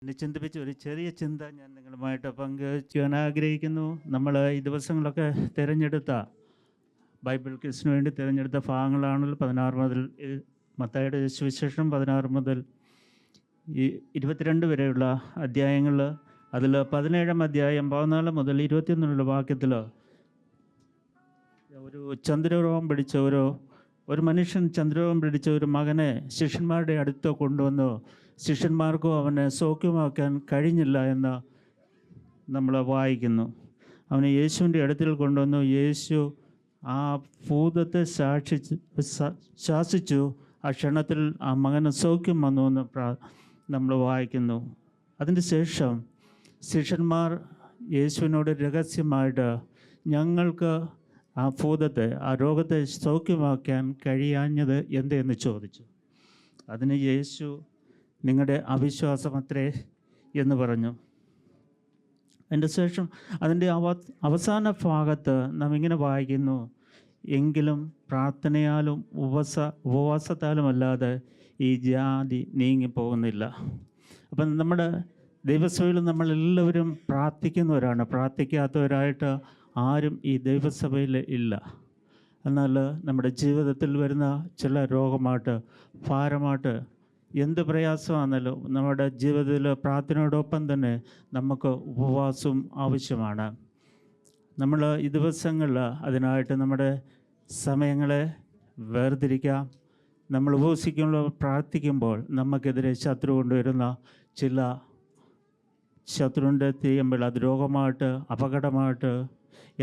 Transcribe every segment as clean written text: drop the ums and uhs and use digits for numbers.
എന്നെ ചിന്തിപ്പിച്ച ഒരു ചെറിയ ചിന്ത ഞാൻ നിങ്ങളുമായിട്ട് പങ്കുവയ്ക്കുവാൻ ആഗ്രഹിക്കുന്നു. നമ്മൾ ഈ ദിവസങ്ങളൊക്കെ തിരഞ്ഞെടുത്ത ബൈബിൾ ക്വിസിന് വേണ്ടി തിരഞ്ഞെടുത്ത ഭാഗങ്ങളാണല്ലോ 16 മുതൽ മത്തായിയുടെ സുവിശേഷം 16 മുതൽ 22 വരെയുള്ള അധ്യായങ്ങൾ. അതിൽ 17-ാം അധ്യായം 14 മുതൽ 21 വാക്യത്തിൽ ഒരു ചന്ദ്രരോഗം പിടിച്ച ഒരു മനുഷ്യൻ ചന്ദ്രരോഗം പിടിച്ച ഒരു മകനെ ശിഷ്യന്മാരുടെ അടുത്ത് കൊണ്ടുവന്നു. ശിഷ്യന്മാർക്കും അവനെ സൗഖ്യമാക്കാൻ കഴിഞ്ഞില്ല എന്ന് നമ്മൾ വായിക്കുന്നു. അവനെ യേശുവിൻ്റെ അടുത്തിൽ കൊണ്ടുവന്നു. യേശു ആ ഭൂതത്തെ ശാസിച്ചു. ആ ക്ഷണത്തിൽ ആ മകന് സൗഖ്യം വന്നു എന്ന് നമ്മൾ വായിക്കുന്നു. അതിന് ശേഷം ശിഷ്യന്മാർ യേശുവിനോട് രഹസ്യമായിട്ട് ഞങ്ങൾക്ക് ആ ഭൂതത്തെ, ആ രോഗത്തെ സൗഖ്യമാക്കാൻ കഴിയാഞ്ഞത് എന്തെന്ന് ചോദിച്ചു. അതിന് യേശു നിങ്ങളുടെ അവിശ്വാസമത്രേ എന്ന് പറഞ്ഞു. അതിൻ്റെ ശേഷം അതിൻ്റെ അവസാന ഭാഗത്ത് നാം ഇങ്ങനെ വായിക്കുന്നു, എങ്കിലും പ്രാർത്ഥനയാലും ഉപവാസത്താലും അല്ലാതെ ഈ വ്യാധി നീങ്ങിപ്പോകുന്നില്ല. അപ്പം നമ്മുടെ ദൈവസഭയിൽ നമ്മളെല്ലാവരും പ്രാർത്ഥിക്കുന്നവരാണ്. പ്രാർത്ഥിക്കാത്തവരായിട്ട് ആരും ഈ ദൈവസഭയിൽ ഇല്ല. എന്നാൽ നമ്മുടെ ജീവിതത്തിൽ വരുന്ന ചില രോഗമായിട്ട്, ഭാരമായിട്ട്, എന്ത് പ്രയാസമാണെന്നല്ലോ നമ്മുടെ ജീവിതത്തിൽ പ്രാർത്ഥനയോടൊപ്പം തന്നെ നമുക്ക് ഉപവാസവും ആവശ്യമാണ്. നമ്മൾ ഈ ദിവസങ്ങളിൽ അതിനായിട്ട് നമ്മുടെ സമയങ്ങളെ വേർതിരിക്കാം. നമ്മൾ ഉപവസിക്കുമ്പോൾ, പ്രാർത്ഥിക്കുമ്പോൾ നമുക്കെതിരെ ശത്രു കൊണ്ടുവരുന്ന ചില ശത്രുവിൻ്റെ ചെയ്യുമ്പോൾ അത് രോഗമായിട്ട്, അപകടമായിട്ട്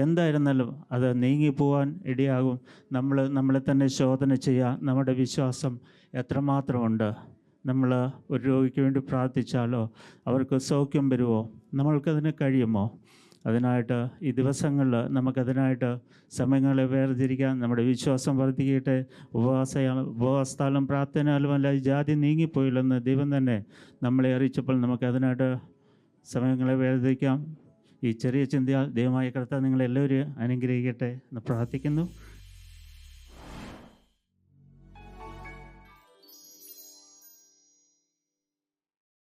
എന്തായിരുന്നാലും അത് നീങ്ങിപ്പോവാൻ ഇടയാകും. നമ്മളെ തന്നെ ശോധന ചെയ്യുക. നമ്മുടെ വിശ്വാസം എത്രമാത്രമുണ്ട്? നമ്മൾ ഒരു രോഗിക്ക് വേണ്ടി പ്രാർത്ഥിച്ചാലോ അവർക്ക് സൗഖ്യം വരുമോ? നമ്മൾക്കതിന് കഴിയുമോ? അതിനായിട്ട് ഈ ദിവസങ്ങളിൽ നമുക്കതിനായിട്ട് സമയങ്ങളെ വേർതിരിക്കാൻ നമ്മുടെ വിശ്വാസം വർദ്ധിക്കട്ടെ. ഉപവാസത്താലും പ്രാർത്ഥനയാലും അല്ല ഈ ജാതി നീങ്ങിപ്പോയില്ലെന്ന് ദൈവം തന്നെ നമ്മളെ അറിയിച്ചപ്പോൾ നമുക്കതിനായിട്ട് സമയങ്ങളെ വേർതിരിക്കാം. ഈ ചെറിയ ചിന്തയാൽ ദൈവമായ കർത്താവ് നിങ്ങളെല്ലാവരും അനുഗ്രഹിക്കട്ടെ എന്ന് പ്രാർത്ഥിക്കുന്നു.